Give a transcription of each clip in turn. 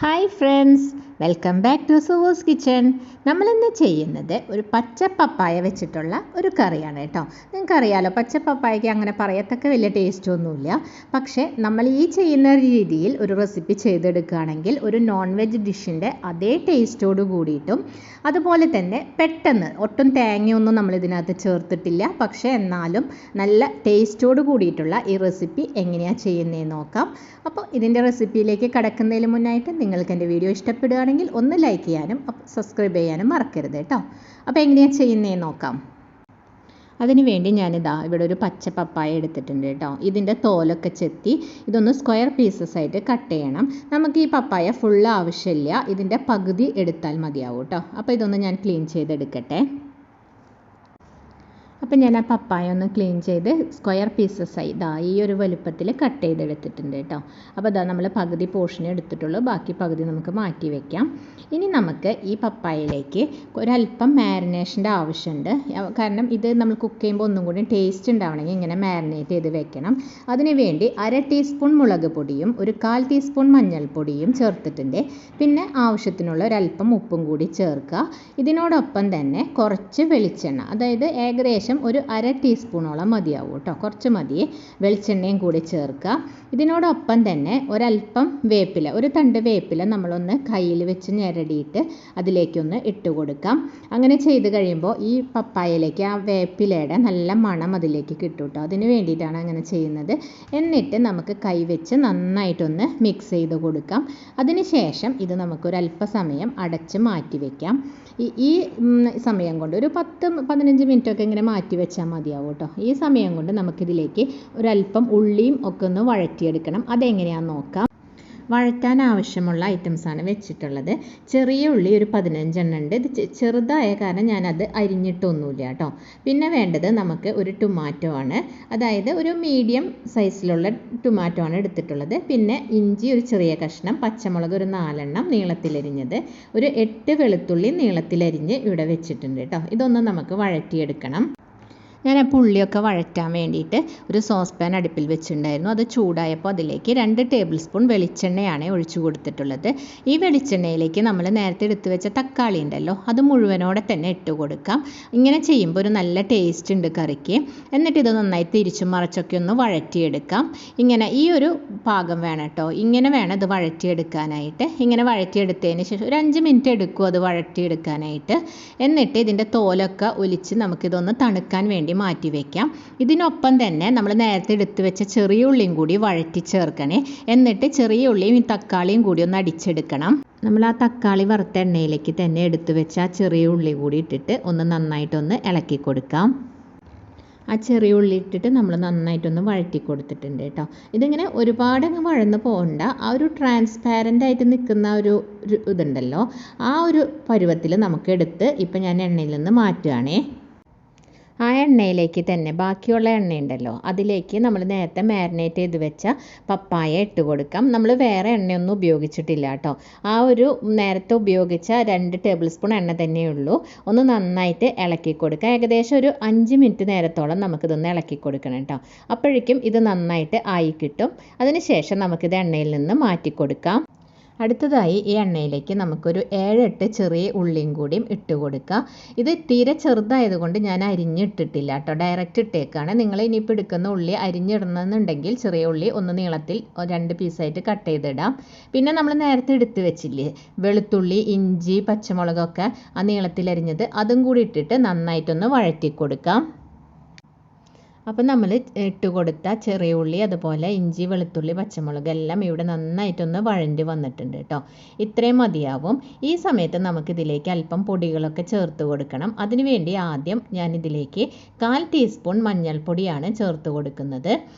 Hi friends, welcome back to Suvo's kitchen. നമ്മളിന്ന് ചെയ്യുന്നത് ഒരു പച്ച പപ്പായ വെച്ചിട്ടുള്ള ഒരു കറിയാണ് കേട്ടോ. നിങ്ങൾക്കറിയാലോ, പച്ച പപ്പായയ്ക്ക് അങ്ങനെ പറയത്തക്ക വലിയ ടേസ്റ്റൊന്നുമില്ല. പക്ഷേ നമ്മൾ ഈ ചെയ്യുന്ന രീതിയിൽ ഒരു റെസിപ്പി ചെയ്തെടുക്കുകയാണെങ്കിൽ ഒരു നോൺ വെജ് ഡിഷിൻ്റെ അതേ ടേസ്റ്റോട് കൂടിയിട്ടും അതുപോലെ തന്നെ പെട്ടെന്ന് ഒട്ടും തേങ്ങയൊന്നും നമ്മളിതിനകത്ത് ചേർത്തിട്ടില്ല. പക്ഷേ എന്നാലും നല്ല ടേസ്റ്റോട് കൂടിയിട്ടുള്ള ഈ റെസിപ്പി എങ്ങനെയാണ് ചെയ്യുന്നതെന്ന് നോക്കാം. അപ്പോൾ ഇതിൻ്റെ റെസിപ്പിയിലേക്ക് കടക്കുന്നതിന് മുന്നായിട്ട് നിങ്ങൾക്ക് എൻ്റെ വീഡിയോ ഇഷ്ടപ്പെടുകയാണെങ്കിൽ ഒന്ന് ലൈക്ക് ചെയ്യാനും സബ്സ്ക്രൈബ് ചെയ്യാനും മറക്കരുത് കേട്ടോ. അപ്പോൾ എങ്ങനെയാണ് ചെയ്യുന്നതെന്ന് നോക്കാം. അതിന് വേണ്ടി ഞാനിതാ ഇവിടെ ഒരു പച്ച പപ്പായ എടുത്തിട്ടുണ്ട് കേട്ടോ. ഇതിൻ്റെ തോലൊക്കെ ചെത്തി ഇതൊന്ന് സ്ക്വയർ പീസസ് ആയിട്ട് കട്ട് ചെയ്യണം. നമുക്ക് ഈ പപ്പായ ഫുള്ള് ആവശ്യമില്ല, ഇതിൻ്റെ പകുതി എടുത്താൽ മതിയാവും കേട്ടോ. അപ്പോൾ ഇതൊന്ന് ഞാൻ ക്ലീൻ ചെയ്തെടുക്കട്ടെ. അപ്പോൾ ഞാൻ ആ പപ്പായ ഒന്ന് ക്ലീൻ ചെയ്ത് സ്ക്വയർ പീസസ് ആയി ഈ ഒരു വലുപ്പത്തിൽ കട്ട് ചെയ്തെടുത്തിട്ടുണ്ട് കേട്ടോ. അപ്പോൾ നമ്മൾ പകുതി പോർഷൻ എടുത്തിട്ടുള്ളൂ, ബാക്കി പകുതി നമുക്ക് മാറ്റി വയ്ക്കാം. ഇനി നമുക്ക് ഈ പപ്പായയിലേക്ക് ഒരല്പം മാരിനേഷൻ്റെ ആവശ്യമുണ്ട്. കാരണം ഇത് നമ്മൾ കുക്ക് ചെയ്യുമ്പോൾ ഒന്നും കൂടി ടേസ്റ്റ് ഉണ്ടാവണമെങ്കിൽ ഇങ്ങനെ മാരിനേറ്റ് ചെയ്ത് വെക്കണം. അതിന് വേണ്ടി 1/2 ടീസ്പൂൺ മുളക് പൊടിയും 1/4 ടീസ്പൂൺ മഞ്ഞൾപ്പൊടിയും ചേർത്തിട്ടുണ്ട്. പിന്നെ ആവശ്യത്തിനുള്ള ഒരല്പം ഉപ്പും കൂടി ചേർക്കുക. ഇതിനോടൊപ്പം തന്നെ കുറച്ച് വെളിച്ചെണ്ണ, അതായത് ഏകദേശം ഒരു 1/2 ടീസ്പൂണോളം മതിയാവും കേട്ടോ, കുറച്ച് മതിയെ. വെളിച്ചെണ്ണയും കൂടി ചേർക്കുക. ഇതിനോടൊപ്പം തന്നെ ഒരല്പം വേപ്പില, ഒരു തണ്ട് വേപ്പില നമ്മളൊന്ന് കയ്യിൽ വെച്ച് ഞെരടിയിട്ട് അതിലേക്കൊന്ന് ഇട്ട് കൊടുക്കാം. അങ്ങനെ ചെയ്ത് കഴിയുമ്പോൾ ഈ പപ്പായയിലേക്ക് ആ വേപ്പിലയുടെ നല്ല മണം അതിലേക്ക് കിട്ടും കേട്ടോ. അതിന് വേണ്ടിയിട്ടാണ് അങ്ങനെ ചെയ്യുന്നത്. എന്നിട്ട് നമുക്ക് കൈ വെച്ച് നന്നായിട്ടൊന്ന് മിക്സ് ചെയ്ത് കൊടുക്കാം. അതിന് ശേഷം ഇത് നമുക്കൊരല്പസമയം അടച്ച് മാറ്റി വയ്ക്കാം. ഈ സമയം കൊണ്ട് ഒരു 10-15 മിനിറ്റൊക്കെ ഇങ്ങനെ മാറ്റി വെച്ചാൽ മതിയാവും കേട്ടോ. ഈ സമയം കൊണ്ട് നമുക്കിതിലേക്ക് ഒരല്പം ഉള്ളിയും ഒക്കെ ഒന്ന് വഴറ്റിയെടുക്കണം. അതെങ്ങനെയാണെന്ന് നോക്കാം. വഴറ്റാൻ ആവശ്യമുള്ള ഐറ്റംസാണ് വെച്ചിട്ടുള്ളത്. ചെറിയ ഉള്ളി ഒരു 15 എണ്ണം ഉണ്ട്. ഇത് ചെറുതായ കാരണം ഞാനത് അരിഞ്ഞിട്ടൊന്നുമില്ല കേട്ടോ. പിന്നെ വേണ്ടത് നമുക്ക് ഒരു ടൊമാറ്റോ ആണ്, അതായത് ഒരു മീഡിയം സൈസിലുള്ള ടൊമാറ്റോ ആണ് എടുത്തിട്ടുള്ളത്. പിന്നെ ഇഞ്ചി ഒരു ചെറിയ കഷ്ണം, പച്ചമുളക് ഒരു 4 എണ്ണം നീളത്തിലരിഞ്ഞത്, ഒരു 8 വെളുത്തുള്ളി നീളത്തിലരിഞ്ഞ് ഇവിടെ വെച്ചിട്ടുണ്ട് കേട്ടോ. ഇതൊന്ന് നമുക്ക് വഴറ്റിയെടുക്കണം. ഞാൻ ആ ഉള്ളിയൊക്കെ വഴറ്റാൻ വേണ്ടിയിട്ട് ഒരു സോസ് പാൻ അടുപ്പിൽ വെച്ചിട്ടുണ്ടായിരുന്നു. അത് ചൂടായപ്പോൾ അതിലേക്ക് 2 ടേബിൾ സ്പൂൺ വെളിച്ചെണ്ണയാണ് ഒഴിച്ചു കൊടുത്തിട്ടുള്ളത്. ഈ വെളിച്ചെണ്ണയിലേക്ക് നമ്മൾ നേരത്തെ എടുത്തു വെച്ച തക്കാളി ഉണ്ടല്ലോ, അത് മുഴുവനോടെ തന്നെ ഇട്ട് കൊടുക്കാം. ഇങ്ങനെ ചെയ്യുമ്പോൾ ഒരു നല്ല ടേസ്റ്റ് ഉണ്ട് കറിക്ക്. എന്നിട്ട് ഇത് നന്നായി തിരിച്ചും മറിച്ചൊക്കെ ഒന്ന് വഴറ്റിയെടുക്കാം. ഇങ്ങനെ ഈ ഒരു പാകം വേണം കേട്ടോ, ഇങ്ങനെ വേണം ഇത് വഴറ്റിയെടുക്കാനായിട്ട്. ഇങ്ങനെ വഴറ്റിയെടുത്തതിന് ശേഷം ഒരു 5 മിനിറ്റ് എടുക്കും അത് വഴറ്റിയെടുക്കാനായിട്ട്. എന്നിട്ട് ഇതിൻ്റെ തോലൊക്കെ ഒലിച്ച് നമുക്കിതൊന്ന് തണുക്കാൻ വേണ്ടി മാറ്റി വയ്ക്കാം. ഇതിനൊപ്പം തന്നെ നമ്മൾ നേരത്തെ എടുത്തു വെച്ച ചെറിയ ഉള്ളിയും കൂടി വഴറ്റി ചേർക്കണേ. എന്നിട്ട് ചെറിയ ഉള്ളിയും ഈ തക്കാളിയും കൂടി ഒന്ന് അടിച്ചെടുക്കണം. നമ്മൾ ആ തക്കാളി വറുത്ത എണ്ണയിലേക്ക് തന്നെ എടുത്തു വെച്ച ആ ചെറിയ ഉള്ളി കൂടി ഇട്ടിട്ട് ഒന്ന് നന്നായിട്ടൊന്ന് ഇളക്കി കൊടുക്കാം. ആ ചെറിയ ഉള്ളി ഇട്ടിട്ട് നമ്മൾ നന്നായിട്ടൊന്ന് വഴറ്റി കൊടുത്തിട്ടുണ്ട് കേട്ടോ. ഇതിങ്ങനെ ഒരുപാട് അങ്ങ് വഴന്ന് പോകണ്ട, ആ ഒരു ട്രാൻസ്പാരൻ്റ് ആയിട്ട് നിൽക്കുന്ന ഒരു ഇതുണ്ടല്ലോ, ആ ഒരു പരുവത്തിൽ നമുക്ക് എടുത്ത് ഇപ്പം ഞാൻ എണ്ണയിൽ നിന്ന് മാറ്റുകയാണേ. ആ എണ്ണയിലേക്ക് തന്നെ ബാക്കിയുള്ള എണ്ണയുണ്ടല്ലോ, അതിലേക്ക് നമ്മൾ നേരത്തെ മാരിനേറ്റ് ചെയ്ത് വെച്ച പപ്പായ ഇട്ട് കൊടുക്കാം. നമ്മൾ വേറെ എണ്ണയൊന്നും ഉപയോഗിച്ചിട്ടില്ല കേട്ടോ. ആ ഒരു നേരത്തെ ഉപയോഗിച്ച 2 ടേബിൾ സ്പൂൺ എണ്ണ തന്നെയുള്ളൂ. ഒന്ന് നന്നായിട്ട് ഇളക്കി കൊടുക്കുക. ഏകദേശം ഒരു 5 മിനിറ്റ് നേരത്തോളം നമുക്കിതൊന്ന് ഇളക്കി കൊടുക്കണം കേട്ടോ. അപ്പോഴേക്കും ഇത് നന്നായിട്ട് ആയി കിട്ടും. അതിന് ശേഷം നമുക്കിത് എണ്ണയിൽ നിന്ന് മാറ്റി കൊടുക്കാം. അടുത്തതായി ഈ എണ്ണയിലേക്ക് നമുക്കൊരു 7-8 ചെറിയ ഉള്ളിയും കൂടിയും ഇട്ട് കൊടുക്കുക. ഇത് തീരെ ചെറുതായതുകൊണ്ട് ഞാൻ അരിഞ്ഞിട്ടിട്ടില്ല കേട്ടോ, ഡയറക്റ്റ് ഇട്ടേക്കാണ്. നിങ്ങൾ ഇനിയിപ്പോൾ എടുക്കുന്ന ഉള്ളി അരിഞ്ഞിടണമെന്നുണ്ടെങ്കിൽ ചെറിയ ഉള്ളി ഒന്ന് നീളത്തിൽ 2 പീസായിട്ട് കട്ട് ചെയ്തിടാം. പിന്നെ നമ്മൾ നേരത്തെ എടുത്ത് വെച്ചില്ലേ വെളുത്തുള്ളി, ഇഞ്ചി, പച്ചമുളകൊക്കെ ആ നീളത്തിലരിഞ്ഞത്, അതും കൂടി ഇട്ടിട്ട് നന്നായിട്ടൊന്ന് വഴറ്റി കൊടുക്കാം. അപ്പം നമ്മൾ ഇട്ട് കൊടുത്ത ചെറിയ ഉള്ളി, അതുപോലെ ഇഞ്ചി, വെളുത്തുള്ളി, പച്ചമുളക് എല്ലാം ഇവിടെ നന്നായിട്ടൊന്ന് വഴണ്ടി വന്നിട്ടുണ്ട് കേട്ടോ. ഇത്രയും മതിയാവും. ഈ സമയത്ത് നമുക്കിതിലേക്ക് അല്പം പൊടികളൊക്കെ ചേർത്ത് കൊടുക്കണം. അതിനുവേണ്ടി ആദ്യം ഞാനിതിലേക്ക് 1/4 ടീസ്പൂൺ മഞ്ഞൾപ്പൊടിയാണ് ചേർത്ത് കൊടുക്കുന്നത്.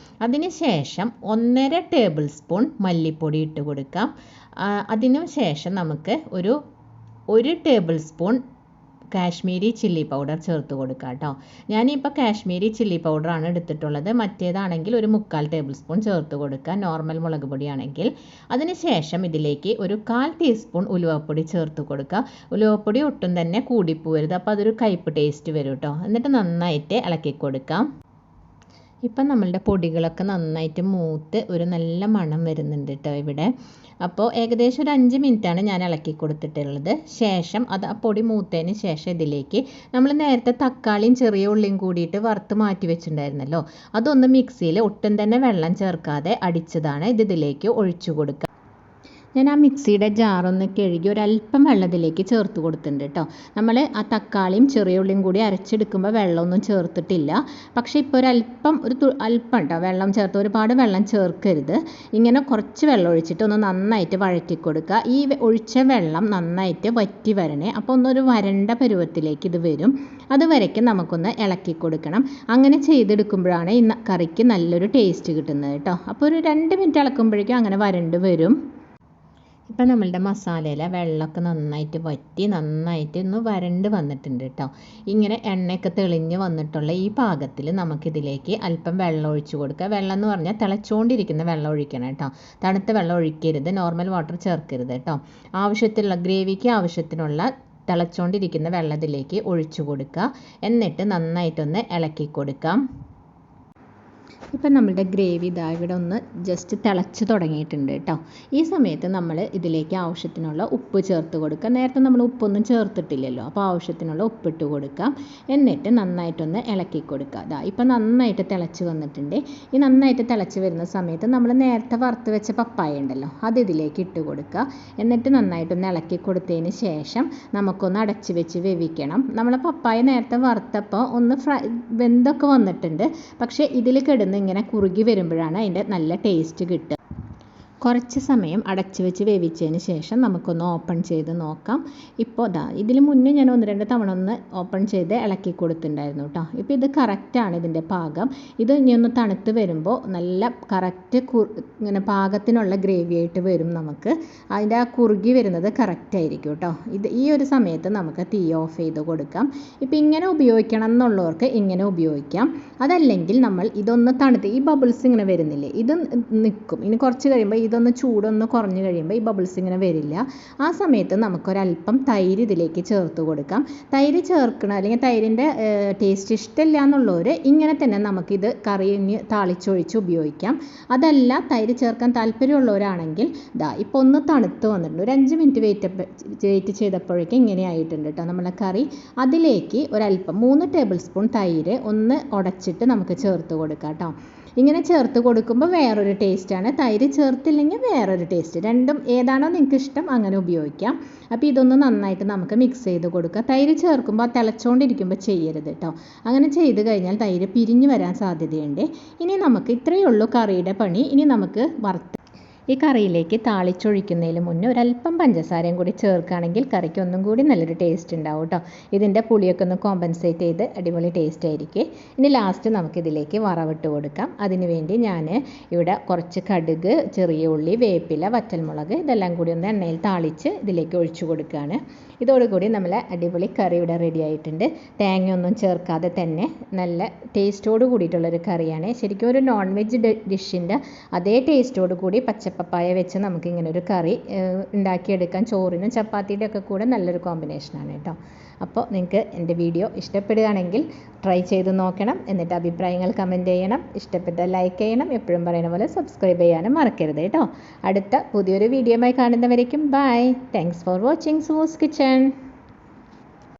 അതിന് ശേഷം 1.5 ടേബിൾ സ്പൂൺ മല്ലിപ്പൊടി ഇട്ട് കൊടുക്കാം. അതിനു ശേഷം നമുക്ക് ഒരു 1 table spoon Kashmiri chilli powder ചേർത്ത് കൊടുക്കുക കേട്ടോ. ഞാനിപ്പോൾ കാശ്മീരി ചില്ലി പൗഡറാണ് എടുത്തിട്ടുള്ളത്. മറ്റേതാണെങ്കിൽ ഒരു 3/4 ടേബിൾ സ്പൂൺ ചേർത്ത് കൊടുക്കുക, നോർമൽ മുളക് പൊടിയാണെങ്കിൽ. അതിനുശേഷം ഇതിലേക്ക് ഒരു 1/4 ടീസ്പൂൺ ഉലുവപ്പൊടി ചേർത്ത് കൊടുക്കുക. ഉലുവപ്പൊടി ഒട്ടും തന്നെ കൂടിപ്പോവരുത്, അപ്പോൾ അതൊരു കയ്പ്പ് ടേസ്റ്റ് വരും കേട്ടോ. എന്നിട്ട് നന്നായിട്ട് ഇളക്കി കൊടുക്കാം. ഇപ്പം നമ്മളുടെ പൊടികളൊക്കെ നന്നായിട്ട് മൂത്ത് ഒരു നല്ല മണം വരുന്നുണ്ട് കേട്ടോ ഇവിടെ. അപ്പോൾ ഏകദേശം ഒരു 5 മിനിറ്റാണ് ഞാൻ ഇളക്കി കൊടുത്തിട്ടുള്ളത്. ശേഷം അത് ആ പൊടി മൂത്തതിന് ശേഷം ഇതിലേക്ക് നമ്മൾ നേരത്തെ തക്കാളിയും ചെറിയ ഉള്ളിയും കൂടിയിട്ട് വറുത്ത് മാറ്റി വെച്ചിട്ടുണ്ടായിരുന്നല്ലോ, അതൊന്ന് മിക്സിയിൽ ഒട്ടും തന്നെ വെള്ളം ചേർക്കാതെ അടിച്ചതാണ്. ഇതിലേക്ക് ഒഴിച്ചു കൊടുക്കുക. ഞാൻ ആ മിക്സിയുടെ ജാറൊന്ന് കഴുകി ഒരല്പം വെള്ളത്തിലേക്ക് ചേർത്ത് കൊടുത്തിട്ടുണ്ട് കേട്ടോ. നമ്മൾ ആ തക്കാളിയും ചെറിയ ഉള്ളിയും കൂടി അരച്ചെടുക്കുമ്പോൾ വെള്ളമൊന്നും ചേർത്തിട്ടില്ല. പക്ഷേ ഇപ്പോൾ ഒരല്പം അല്പം കേട്ടോ വെള്ളം ചേർത്ത്, ഒരുപാട് വെള്ളം ചേർക്കരുത്. ഇങ്ങനെ കുറച്ച് വെള്ളം ഒഴിച്ചിട്ട് ഒന്ന് നന്നായിട്ട് വഴറ്റി കൊടുക്കുക. ഈ ഒഴിച്ച വെള്ളം നന്നായിട്ട് വറ്റി വരണേ. അപ്പോൾ ഒന്നൊരു വരണ്ട പരുവത്തിലേക്ക് ഇത് വരും. അതുവരയ്ക്ക് നമുക്കൊന്ന് ഇളക്കി കൊടുക്കണം. അങ്ങനെ ചെയ്തെടുക്കുമ്പോഴാണ് ഈ കറിക്ക് നല്ലൊരു ടേസ്റ്റ് കിട്ടുന്നത് കേട്ടോ. അപ്പോൾ ഒരു 2 മിനിറ്റ് ഇളക്കുമ്പോഴേക്കും അങ്ങനെ വരണ്ട് വരും. ഇപ്പം നമ്മളുടെ മസാലയിലെ വെള്ളമൊക്കെ നന്നായിട്ട് വറ്റി നന്നായിട്ട് ഒന്ന് വരണ്ട് വന്നിട്ടുണ്ട് കേട്ടോ. ഇങ്ങനെ എണ്ണയൊക്കെ തെളിഞ്ഞ് വന്നിട്ടുള്ള ഈ പാകത്തിൽ നമുക്കിതിലേക്ക് അല്പം വെള്ളം ഒഴിച്ച് കൊടുക്കുക. വെള്ളം എന്ന് പറഞ്ഞാൽ തിളച്ചുകൊണ്ടിരിക്കുന്ന വെള്ളം ഒഴിക്കണം കേട്ടോ. തണുത്ത വെള്ളം ഒഴിക്കരുത്, നോർമൽ വാട്ടർ ചേർക്കരുത് കേട്ടോ. ആവശ്യത്തിനുള്ള ഗ്രേവിക്ക് ആവശ്യത്തിനുള്ള തിളച്ചുകൊണ്ടിരിക്കുന്ന വെള്ളത്തിലേക്ക് ഒഴിച്ചു കൊടുക്കുക. എന്നിട്ട് നന്നായിട്ടൊന്ന് ഇളക്കി കൊടുക്കാം. ഇപ്പം നമ്മളുടെ ഗ്രേവി ഇതാ ഇവിടെ ഒന്ന് ജസ്റ്റ് തിളച്ച് തുടങ്ങിയിട്ടുണ്ട് കേട്ടോ. ഈ സമയത്ത് നമ്മൾ ഇതിലേക്ക് ആവശ്യത്തിനുള്ള ഉപ്പ് ചേർത്ത് കൊടുക്കുക. നേരത്തെ നമ്മൾ ഉപ്പൊന്നും ചേർത്തിട്ടില്ലല്ലോ, അപ്പോൾ ആവശ്യത്തിനുള്ള ഉപ്പിട്ട് കൊടുക്കാം. എന്നിട്ട് നന്നായിട്ടൊന്ന് ഇളക്കി കൊടുക്കുക. അതാ ഇപ്പം നന്നായിട്ട് തിളച്ച് വന്നിട്ടുണ്ട്. ഈ നന്നായിട്ട് തിളച്ച് വരുന്ന സമയത്ത് നമ്മൾ നേരത്തെ വറുത്ത് വെച്ച പപ്പായ ഉണ്ടല്ലോ, അത് ഇതിലേക്ക് ഇട്ട് കൊടുക്കുക. എന്നിട്ട് നന്നായിട്ടൊന്ന് ഇളക്കി കൊടുത്തതിന് ശേഷം നമുക്കൊന്ന് അടച്ച് വെച്ച് വേവിക്കണം. നമ്മൾ പപ്പായ നേരത്തെ വറുത്തപ്പോൾ ഒന്ന് വെന്തൊക്കെ വന്നിട്ടുണ്ട്. പക്ഷേ ഇതിൽ കിടന്ന് ഇങ്ങനെ കുറുകി വരുമ്പോഴാണ് അതിൻ്റെ നല്ല ടേസ്റ്റ് കിട്ടുക. കുറച്ച് സമയം അടച്ച് വെച്ച് വേവിച്ചതിന് ശേഷം നമുക്കൊന്ന് ഓപ്പൺ ചെയ്ത് നോക്കാം. ഇപ്പോൾ ഇതിന് മുന്നേ ഞാൻ 1-2 തവണ ഒന്ന് ഓപ്പൺ ചെയ്ത് ഇളക്കി കൊടുത്തിട്ടുണ്ടായിരുന്നു കേട്ടോ. ഇപ്പോൾ ഇത് കറക്റ്റാണ് ഇതിൻ്റെ പാകം. ഇത് ഇനി ഒന്ന് തണുത്ത് വരുമ്പോൾ നല്ല കറക്റ്റ് ഇങ്ങനെ പാകത്തിനുള്ള ഗ്രേവി ആയിട്ട് വരും. നമുക്ക് അതിൻ്റെ ആ കുറുകി വരുന്നത് കറക്റ്റായിരിക്കും കേട്ടോ. ഈ ഒരു സമയത്ത് നമുക്ക് തീ ഓഫ് ചെയ്ത് കൊടുക്കാം. ഇപ്പോൾ ഇങ്ങനെ ഉപയോഗിക്കണം എന്നുള്ളവർക്ക് ഇങ്ങനെ ഉപയോഗിക്കാം. അതല്ലെങ്കിൽ നമ്മൾ ഇതൊന്ന് തണുത്ത് ഈ ബബിൾസ് ഇങ്ങനെ വരുന്നില്ലേ, ഇത് നിൽക്കും. ഇനി കുറച്ച് കഴിയുമ്പോൾ ഇതൊന്ന് ചൂടൊന്ന് കുറഞ്ഞ് കഴിയുമ്പോൾ ഈ ബബിൾസ് ഇങ്ങനെ വരില്ല. ആ സമയത്ത് നമുക്കൊരല്പം തൈര് ഇതിലേക്ക് ചേർത്ത് കൊടുക്കാം. തൈര് ചേർക്കണം, അല്ലെങ്കിൽ തൈരിൻ്റെ ടേസ്റ്റ് ഇഷ്ടമില്ല എന്നുള്ളവർ ഇങ്ങനെ തന്നെ നമുക്കിത് കറിഞ്ഞ് താളിച്ചൊഴിച്ച് ഉപയോഗിക്കാം. അതല്ല തൈര് ചേർക്കാൻ താല്പര്യമുള്ളവരാണെങ്കിൽ ഇപ്പോൾ ഒന്ന് തണുത്ത് വന്നിട്ടുണ്ട്. ഒരു 5 മിനിറ്റ് വെയിറ്റ് ചെയ്തപ്പോഴേക്കും ഇങ്ങനെ ആയിട്ടുണ്ട് കേട്ടോ നമ്മളെ കറി. അതിലേക്ക് ഒരല്പം 3 ടേബിൾ സ്പൂൺ തൈര് ഒന്ന് ഉടച്ചിട്ട് നമുക്ക് ചേർത്ത് കൊടുക്കാം കേട്ടോ. ഇങ്ങനെ ചേർത്ത് കൊടുക്കുമ്പോൾ വേറൊരു ടേസ്റ്റാണ്. തൈര് ചേർത്തില്ലെങ്കിൽ വേറൊരു ടേസ്റ്റ്. രണ്ടും ഏതാണോ നിങ്ങൾക്ക് ഇഷ്ടം അങ്ങനെ ഉപയോഗിക്കാം. അപ്പോൾ ഇതൊന്ന് നന്നായിട്ട് നമുക്ക് മിക്സ് ചെയ്ത് കൊടുക്കുക. തൈര് ചേർക്കുമ്പോൾ തിളച്ചുകൊണ്ടിരിക്കുമ്പോൾ ചെയ്യരുത് കേട്ടോ. അങ്ങനെ ചെയ്ത് കഴിഞ്ഞാൽ തൈര് പിരിഞ്ഞു വരാൻ സാധ്യതയുണ്ട്. ഇനി നമുക്ക് ഇത്രയേ ഉള്ളൂ കറിയുടെ പണി. ഇനി നമുക്ക് ഈ കറിയിലേക്ക് താളിച്ചൊഴിക്കുന്നതിന് മുന്നേ ഒരല്പം പഞ്ചസാരയും കൂടി ചേർക്കുകയാണെങ്കിൽ കറിക്ക് ഒന്നും കൂടി നല്ലൊരു ടേസ്റ്റ് ഉണ്ടാവും കേട്ടോ. ഇതിൻ്റെ പുളിയൊക്കെ ഒന്ന് കോമ്പൻസേറ്റ് ചെയ്ത് അടിപൊളി ടേസ്റ്റ് ആയിരിക്കും. ഇനി ലാസ്റ്റ് നമുക്കിതിലേക്ക് വറവിട്ട് കൊടുക്കാം. അതിനുവേണ്ടി ഞാൻ ഇവിടെ കുറച്ച് കടുക്, ചെറിയ ഉള്ളി, വേപ്പില, വറ്റൽമുളക് ഇതെല്ലാം കൂടി ഒന്ന് എണ്ണയിൽ താളിച്ച് ഇതിലേക്ക് ഒഴിച്ചു കൊടുക്കുകയാണ്. ഇതോടുകൂടി നമ്മൾ അടിപൊളി കറി ഇവിടെ റെഡി ആയിട്ടുണ്ട്. തേങ്ങയൊന്നും ചേർക്കാതെ തന്നെ നല്ല ടേസ്റ്റോട് കൂടിയിട്ടുള്ളൊരു കറിയാണ്. ശരിക്കും ഒരു നോൺ വെജ് ഡിഷിൻ്റെ അതേ ടേസ്റ്റോട് കൂടി പച്ചപ്പപ്പായ വെച്ച് നമുക്കിങ്ങനെ ഒരു കറി ഉണ്ടാക്കിയെടുക്കാൻ. ചോറിനും ചപ്പാത്തിയുടെ ഒക്കെ കൂടെ നല്ലൊരു കോമ്പിനേഷനാണ് കേട്ടോ. അപ്പോൾ നിങ്ങൾക്ക് എൻ്റെ വീഡിയോ ഇഷ്ടപ്പെടുകയാണെങ്കിൽ ട്രൈ ചെയ്ത് നോക്കണം. എന്നിട്ട് അഭിപ്രായങ്ങൾ കമൻറ്റ് ചെയ്യണം. ഇഷ്ടപ്പെട്ടാൽ ലൈക്ക് ചെയ്യണം. എപ്പോഴും പറയുന്ന പോലെ സബ്സ്ക്രൈബ് ചെയ്യാനും മറക്കരുത് കേട്ടോ. അടുത്ത പുതിയൊരു വീഡിയോയുമായി കാണുന്നവരേക്കും bye. Thanks for watching Sue's kitchen.